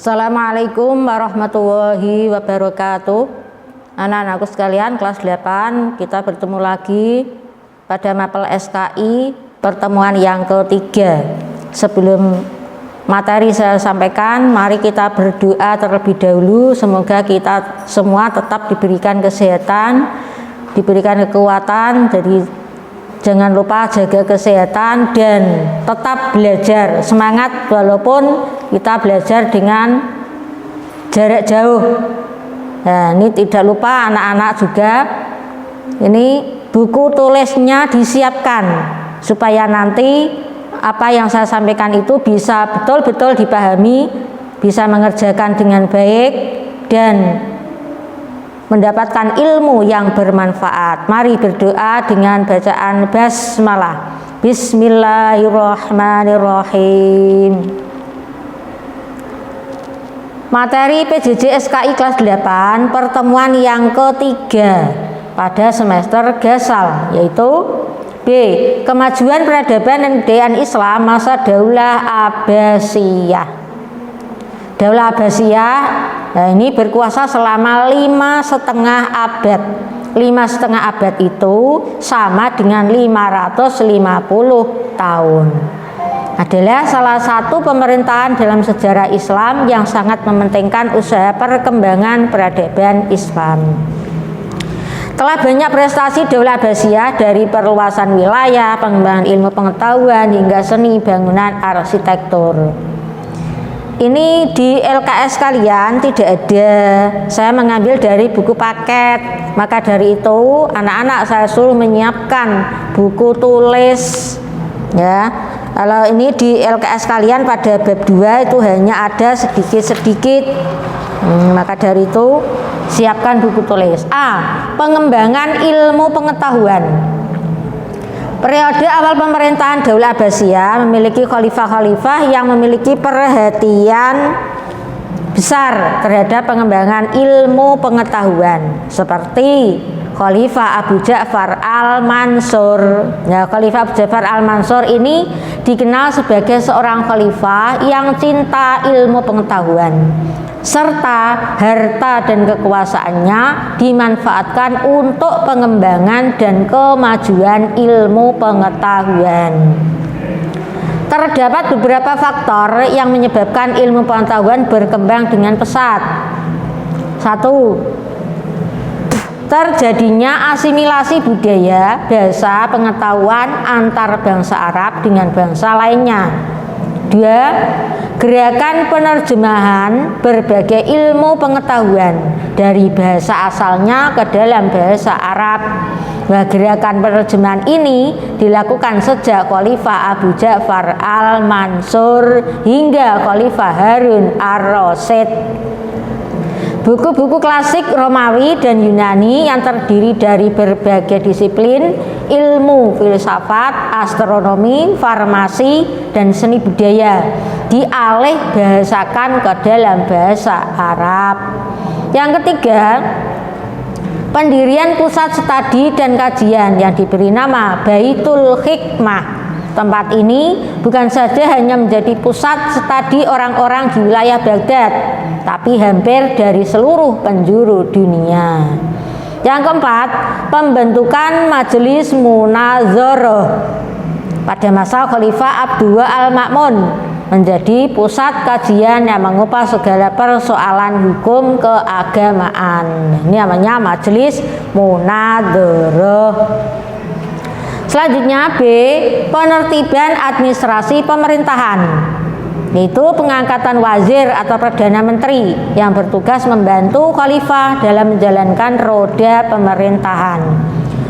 Assalamualaikum warahmatullahi wabarakatuh. Anak-anakku sekalian, kelas 8 kita bertemu lagi pada mapel SKI pertemuan yang ketiga. Sebelum materi saya sampaikan, mari kita berdoa terlebih dahulu. Semoga kita semua tetap diberikan kesehatan, diberikan kekuatan. Jadi jangan lupa jaga kesehatan dan tetap belajar, semangat walaupun kita belajar dengan jarak jauh. Nah, ini tidak lupa anak-anak juga, ini buku tulisnya disiapkan supaya nanti apa yang saya sampaikan itu bisa betul-betul dipahami, bisa mengerjakan dengan baik dan mendapatkan ilmu yang bermanfaat. Mari berdoa dengan bacaan basmalah. Bismillahirrahmanirrahim. Materi PJJ SKI kelas 8 pertemuan yang ketiga pada semester Gasal, yaitu B. Kemajuan peradaban dan kebudayaan Islam masa Daulah Abbasiyah. Daulah Abbasiyah, nah ini berkuasa selama 5,5 abad. 5,5 abad itu sama dengan 550 tahun. Adalah salah satu pemerintahan dalam sejarah Islam yang sangat mementingkan usaha perkembangan peradaban Islam. Telah banyak prestasi Daulah Abbasiyah, dari perluasan wilayah, pengembangan ilmu pengetahuan hingga seni bangunan arsitektur. Ini di LKS kalian tidak ada, saya mengambil dari buku paket. Maka dari itu anak-anak saya suruh menyiapkan buku tulis ya. Kalau ini di LKS kalian pada bab 2 itu hanya ada sedikit-sedikit. Maka dari itu siapkan buku tulis. A. Pengembangan ilmu pengetahuan. Periode awal pemerintahan Daulah Abbasiyah memiliki khalifah-khalifah yang memiliki perhatian besar terhadap pengembangan ilmu pengetahuan, seperti Khalifah Abu Ja'far Al-Mansur. Ya, Khalifah Abu Ja'far Al-Mansur ini dikenal sebagai seorang khalifah yang cinta ilmu pengetahuan, serta harta dan kekuasaannya dimanfaatkan untuk pengembangan dan kemajuan ilmu pengetahuan. Terdapat beberapa faktor yang menyebabkan ilmu pengetahuan berkembang dengan pesat. 1. Terjadinya asimilasi budaya, bahasa, pengetahuan antar bangsa Arab dengan bangsa lainnya. 2. Gerakan penerjemahan berbagai ilmu pengetahuan dari bahasa asalnya ke dalam bahasa Arab. Nah, gerakan penerjemahan ini dilakukan sejak Khalifah Abu Ja'far Al-Mansur hingga Khalifah Harun Ar-Rasyid. Buku-buku klasik Romawi dan Yunani yang terdiri dari berbagai disiplin ilmu, filsafat, astronomi, farmasi, dan seni budaya dialih bahasakan ke dalam bahasa Arab. Yang ketiga, pendirian pusat studi dan kajian yang diberi nama Baitul Hikmah. Tempat ini bukan saja hanya menjadi pusat studi orang-orang di wilayah Baghdad, tapi hampir dari seluruh penjuru dunia. Yang keempat, pembentukan Majelis Munazarah pada masa Khalifah Abdullah Al-Ma'mun menjadi pusat kajian yang mengupas segala persoalan hukum keagamaan. Ini namanya Majelis Munazarah. Selanjutnya B. Penertiban administrasi pemerintahan, yaitu pengangkatan wazir atau perdana menteri yang bertugas membantu khalifah dalam menjalankan roda pemerintahan.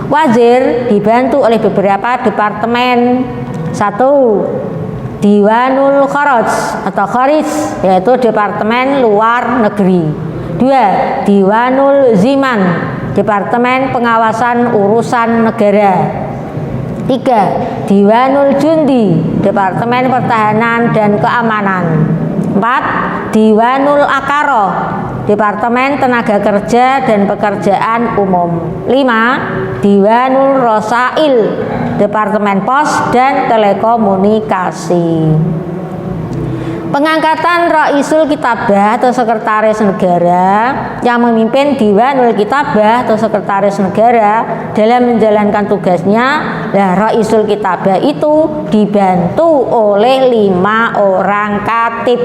Wazir dibantu oleh beberapa departemen. 1. Diwanul Kharaj atau Kharij, yaitu departemen luar negeri. 2. Diwanul Ziman, departemen pengawasan urusan negara. 3. Diwanul Jundi, departemen pertahanan dan keamanan. 4. Diwanul Akaro, departemen tenaga kerja dan pekerjaan umum. 5. Diwanul Rosail, departemen pos dan telekomunikasi. Pengangkatan Raisul Kitabah atau Sekretaris Negara yang memimpin Diwanul Kitabah atau Sekretaris Negara dalam menjalankan tugasnya. Nah, Raisul Kitabah itu dibantu oleh 5 orang katib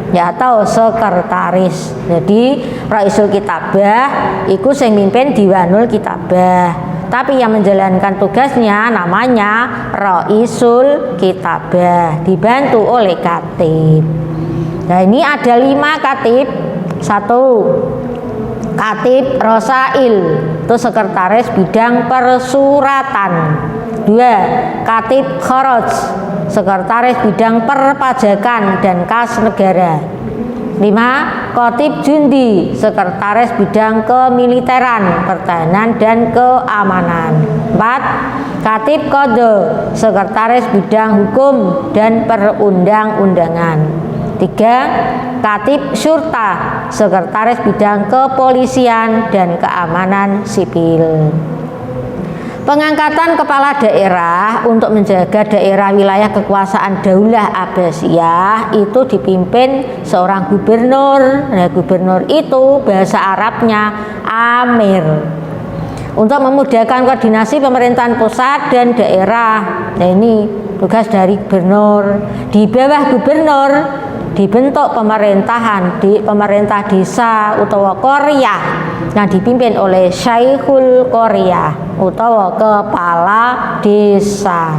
ya atau sekretaris. Jadi Raisul Kitabah itu yang memimpin Diwanul Kitabah. Tapi yang menjalankan tugasnya namanya Raisul Kitabah, dibantu oleh katib. Nah, ini ada 5 katib. 1. Katib Rosail, itu sekretaris bidang persuratan. 2. Katib Kharaj, sekretaris bidang perpajakan dan kas negara. 5. Khatib Jundi, sekretaris bidang kemiliteran, pertahanan dan keamanan. 4. Khatib Qadha, sekretaris bidang hukum dan perundang-undangan. 3. Khatib Syurta, sekretaris bidang kepolisian dan keamanan sipil. Pengangkatan kepala daerah untuk menjaga daerah wilayah kekuasaan Daulah Abbasiyah itu dipimpin seorang gubernur. Nah, gubernur itu bahasa Arabnya amir. Untuk memudahkan koordinasi pemerintahan pusat dan daerah. Nah, ini tugas dari gubernur. Di bawah gubernur dibentuk pemerintahan di pemerintah desa utawa qaryah yang dipimpin oleh Syekhul Qaryah utawa kepala desa.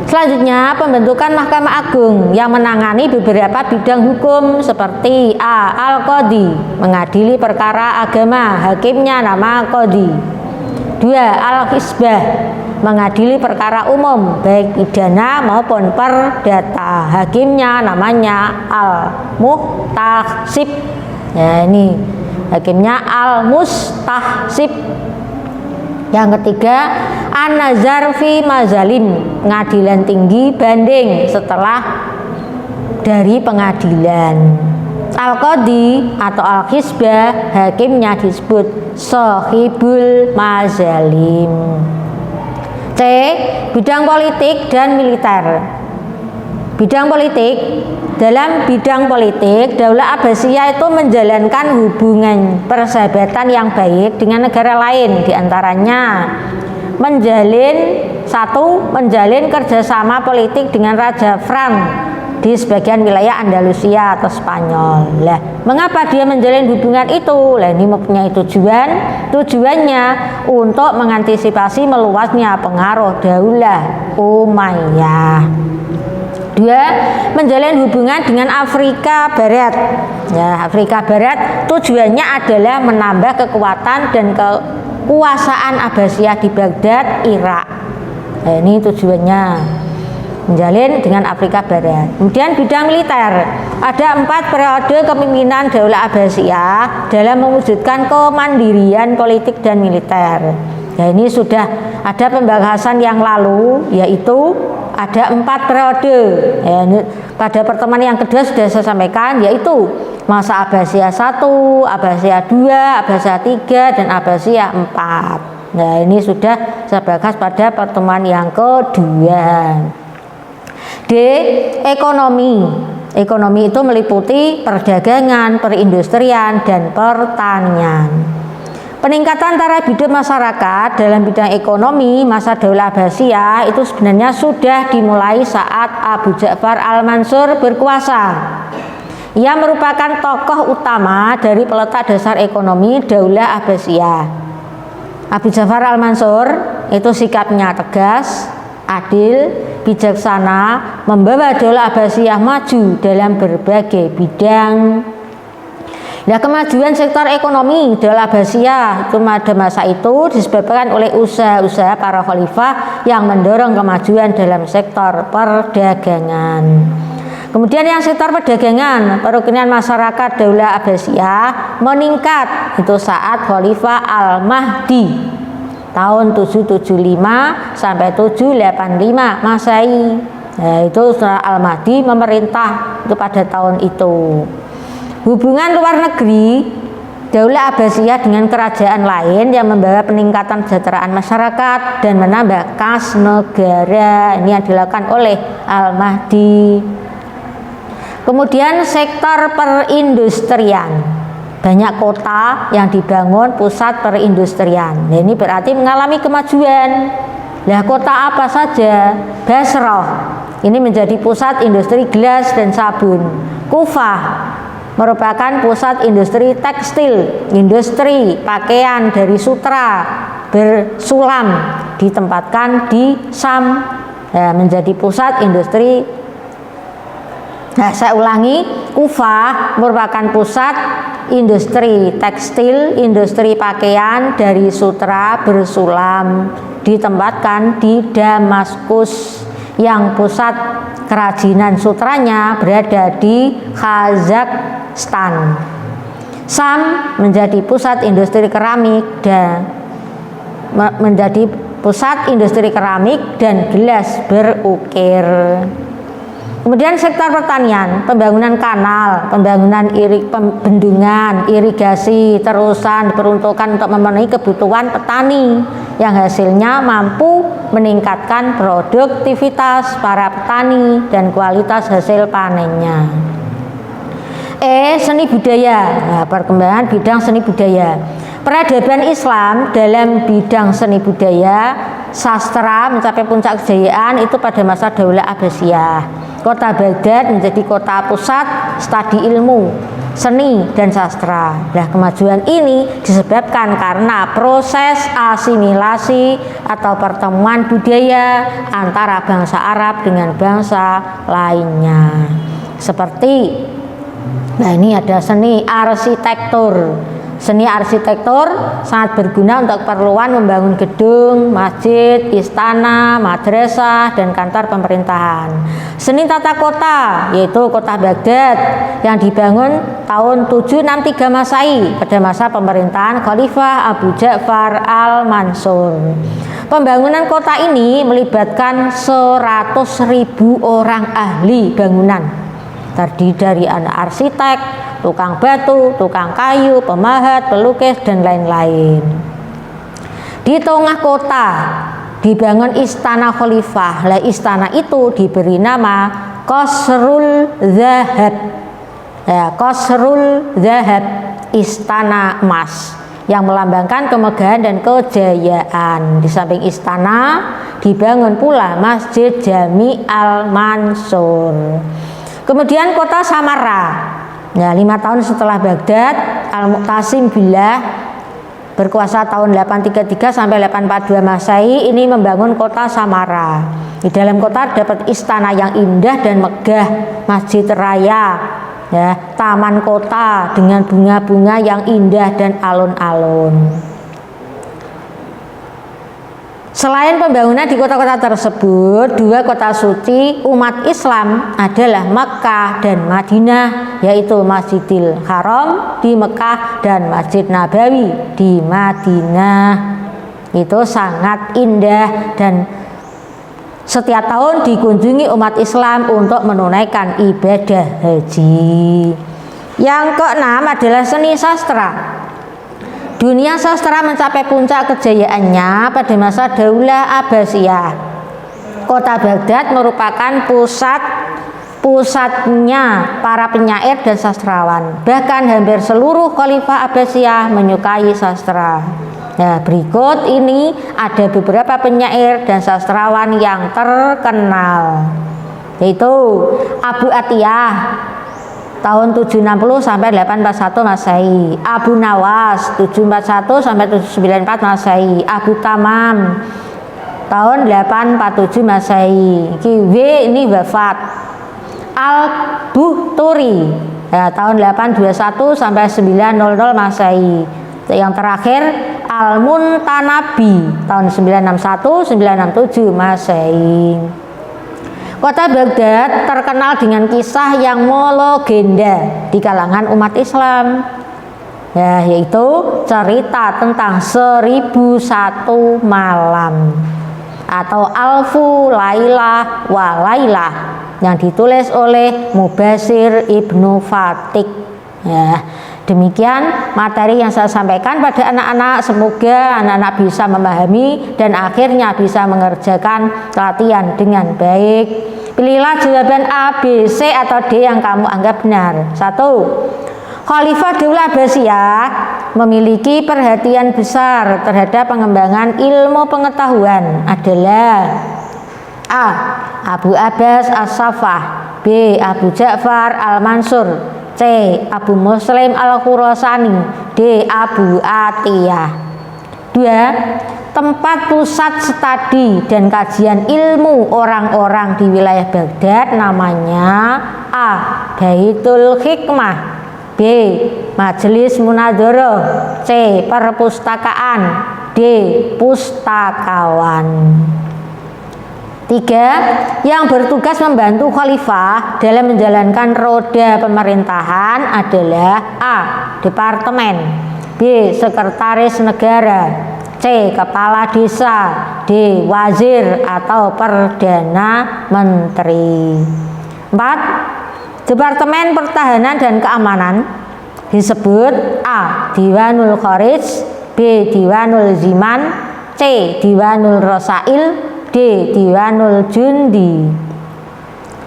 Selanjutnya pembentukan Mahkamah Agung yang menangani beberapa bidang hukum seperti A. Al-Qadhi, mengadili perkara agama, hakimnya nama Qadhi. 2. Al-Hisbah, mengadili perkara umum baik pidana maupun perdata, hakimnya namanya Al-Muhtasib. Ya, ini hakimnya Al-Mustahsib. Yang ketiga, An-Nazar fi Mazalim, pengadilan tinggi banding setelah dari pengadilan. Al-Qadhi atau Al-Hisbah, hakimnya disebut Sahibul Mazalim. C. Bidang politik dan militer. Bidang politik. Dalam bidang politik, Daulah Abbasiyah itu menjalankan hubungan persahabatan yang baik dengan negara lain, diantaranya menjalin kerjasama politik dengan Raja Frank di sebagian wilayah Andalusia atau Spanyol. Lah, mengapa dia menjalin hubungan itu? Lah, ini mempunyai tujuannya untuk mengantisipasi meluasnya pengaruh Daulah Umayyah. 2. Menjalin hubungan dengan Afrika Barat. Ya, Afrika Barat tujuannya adalah menambah kekuatan dan kekuasaan Abbasiyah di Baghdad, Irak. Nah, ini tujuannya menjalin dengan Afrika Barat. Kemudian bidang militer, ada 4 periode kepemimpinan Daulah Abbasiyah dalam mewujudkan kemandirian politik dan militer. Ya, ini sudah ada pembahasan yang lalu, yaitu ada 4 periode. Ya, ini pada pertemuan yang kedua sudah saya sampaikan, yaitu masa Abbasiyah 1, Abbasiyah 2, Abbasiyah 3, dan Abbasiyah 4. Nah, ini sudah saya bahas pada pertemuan yang kedua. D. Ekonomi. Ekonomi itu meliputi perdagangan, perindustrian, dan pertanian. Peningkatan taraf hidup masyarakat dalam bidang ekonomi masa Daulah Abbasiyah itu sebenarnya sudah dimulai saat Abu Ja'far Al-Mansur berkuasa. Ia merupakan tokoh utama dari peletak dasar ekonomi Daulah Abbasiyah. Abu Ja'far Al-Mansur itu sikapnya tegas, adil, bijaksana, membawa Daulah Abbasiyah maju dalam berbagai bidang. Nah, kemajuan sektor ekonomi Daulah Abbasiyah itu pada masa itu disebabkan oleh usaha-usaha para khalifah yang mendorong kemajuan dalam sektor perdagangan. Kemudian yang sektor perdagangan, perekonomian masyarakat Daulah Abbasiyah meningkat itu saat Khalifah Al-Mahdi tahun 775 sampai 785 Masehi. Nah, itu setelah Al-Mahdi memerintah itu pada tahun itu. Hubungan luar negeri Daulah Abbasiyah dengan kerajaan lain yang membawa peningkatan kesejahteraan masyarakat dan menambah kas negara. Ini yang dilakukan oleh Al-Mahdi. Kemudian sektor perindustrian, banyak kota yang dibangun pusat perindustrian. Nah, ini berarti mengalami kemajuan. Nah, kota apa saja? Basrah, ini menjadi pusat industri gelas dan sabun. Kufah merupakan pusat industri tekstil, industri pakaian dari sutra bersulam ditempatkan di Sam, menjadi pusat industri. Nah, saya ulangi, Kufah merupakan pusat industri tekstil, industri pakaian dari sutra bersulam ditempatkan di Damaskus, yang pusat kerajinan sutranya berada di Kazakhstan. Sam menjadi pusat industri keramik dan menjadi pusat industri keramik dan gelas berukir. Kemudian sektor pertanian, pembangunan kanal, pembangunan bendungan, irigasi, terusan diperuntukkan untuk memenuhi kebutuhan petani yang hasilnya mampu meningkatkan produktivitas para petani dan kualitas hasil panennya. Seni budaya. Nah, perkembangan bidang seni budaya. Peradaban Islam dalam bidang seni budaya, sastra mencapai puncak kejayaan itu pada masa Daulah Abbasiyah. Kota Baghdad menjadi kota pusat studi ilmu, seni, dan sastra. Nah, kemajuan ini disebabkan karena proses asimilasi atau pertemuan budaya antara bangsa Arab dengan bangsa lainnya. Seperti, nah ini ada seni arsitektur. Seni arsitektur sangat berguna untuk keperluan membangun gedung, masjid, istana, madrasah, dan kantor pemerintahan. Seni tata kota, yaitu kota Baghdad yang dibangun tahun 763 Masehi pada masa pemerintahan Khalifah Abu Ja'far Al-Mansur. Pembangunan kota ini melibatkan 100.000 orang ahli bangunan, terdiri dari anak arsitek, tukang batu, tukang kayu, pemahat, pelukis, dan lain-lain. Di tengah kota dibangun istana khalifah. Lah, istana itu diberi nama Qasrul Zahab. Ya, Qasrul Zahab, istana emas, yang melambangkan kemegahan dan kejayaan. Di samping istana dibangun pula Masjid Jami Al-Mansur. Kemudian kota Samarra. Ya, 5 tahun setelah Baghdad, Al-Mu'tasim Billah berkuasa tahun 833 sampai 842 Masehi ini membangun kota Samarra. Di dalam kota dapat istana yang indah dan megah, masjid raya, ya, taman kota dengan bunga-bunga yang indah dan alun-alun. Selain pembangunan di kota-kota tersebut, 2 kota suci umat Islam adalah Mekkah dan Madinah, yaitu Masjidil Haram di Mekkah dan Masjid Nabawi di Madinah. Itu sangat indah dan setiap tahun dikunjungi umat Islam untuk menunaikan ibadah haji. Yang keenam adalah seni sastra. Dunia sastra mencapai puncak kejayaannya pada masa Daulah Abbasiyah. Kota Baghdad merupakan pusatnya para penyair dan sastrawan. Bahkan hampir seluruh Khalifah Abbasiyah menyukai sastra. Nah, berikut ini ada beberapa penyair dan sastrawan yang terkenal, yaitu Abu Atiyah tahun 760 sampai 841 Masehi, Abu Nawas 741 sampai 794 Masehi, Abu Tamam tahun 847 Masehi. Kiwi ini wafat. Al-Buhturi ya, tahun 821 sampai 900 Masehi. Yang terakhir Al-Muntanabi tahun 961 967 Masehi. Kota Baghdad terkenal dengan kisah yang melegenda di kalangan umat Islam, ya, yaitu cerita tentang 1001 malam atau Alfu Lailah wa Lailah yang ditulis oleh Mubashir Ibnu Fatik. Ya, demikian materi yang saya sampaikan pada anak-anak. Semoga anak-anak bisa memahami dan akhirnya bisa mengerjakan latihan dengan baik. Pilihlah jawaban A, B, C atau D yang kamu anggap benar. 1. Khalifah Daulah Abbasiyah memiliki perhatian besar terhadap pengembangan ilmu pengetahuan adalah A. Abu Abbas As-Saffah, B. Abu Ja'far Al-Mansur, C. Abu Muslim Al-Khurasani, D. Abu Atiyah. 2. Tempat pusat studi dan kajian ilmu orang-orang di wilayah Baghdad namanya A. Baitul Hikmah, B. Majelis Munadzarah, C. Perpustakaan, D. Pustakawan. 3. Yang bertugas membantu khalifah dalam menjalankan roda pemerintahan adalah A. Departemen, B. Sekretaris Negara, C. Kepala Desa, D. Wazir atau Perdana Menteri. 4. Departemen Pertahanan dan Keamanan disebut A. Diwanul Kharij, B. Diwanul Ziman, C. Diwanul Rosail, D. Diwanul Jundi.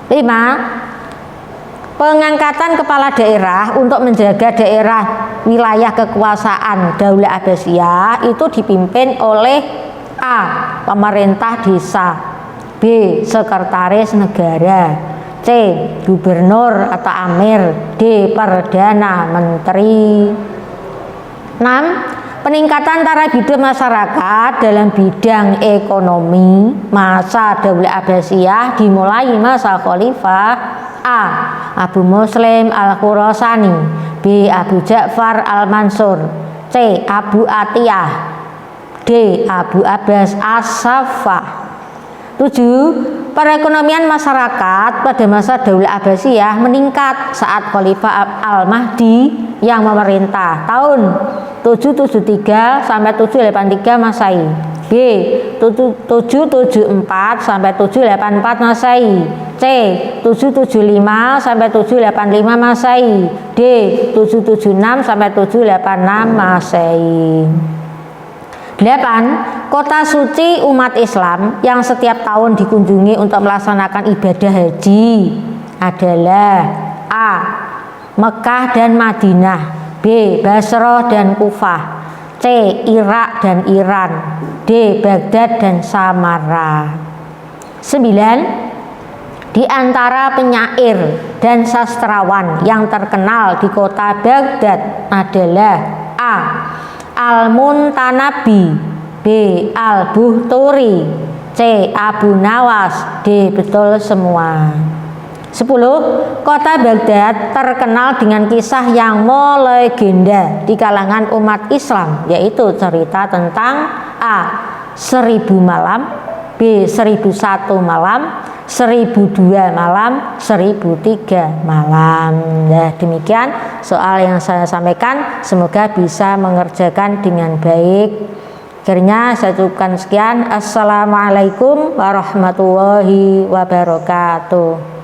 5. Pengangkatan kepala daerah untuk menjaga daerah wilayah kekuasaan Daulah Abbasiyah itu dipimpin oleh A. Pemerintah desa, B. Sekretaris negara, C. Gubernur atau amir, D. Perdana Menteri. 6. Peningkatan taraf hidup masyarakat dalam bidang ekonomi masa Daulah Abbasiyah dimulai masa Khalifah A. Abu Muslim Al-Khurasani, B. Abu Ja'far Al-Mansur, C. Abu Atiyah, D. Abu Abbas As-Saffah. 7. Perekonomian masyarakat pada masa Daulah Abbasiyah meningkat saat Khalifah Al-Mahdi yang memerintah tahun 773 sampai 783 Masehi, B. 774 sampai 784 Masehi, C. 775 sampai 785 Masehi, D. 776 sampai 786 Masehi. 8. Kota suci umat Islam yang setiap tahun dikunjungi untuk melaksanakan ibadah haji adalah A. Mekah dan Madinah, B. Basrah dan Kufah, C. Irak dan Iran, D. Baghdad dan Samarra. 9. Di antara penyair dan sastrawan yang terkenal di kota Baghdad adalah A. Al-Muntanabi, B. Al-Buhturi, C. Abu Nawas, D. Betul semua. 10. Kota Baghdad terkenal dengan kisah yang melegenda di kalangan umat Islam, yaitu cerita tentang A. 1000 malam, B. 1001 malam, 1002 malam, 1003 malam. Nah, demikian soal yang saya sampaikan, semoga bisa mengerjakan dengan baik. Akhirnya saya cukupkan sekian. Assalamualaikum warahmatullahi wabarakatuh.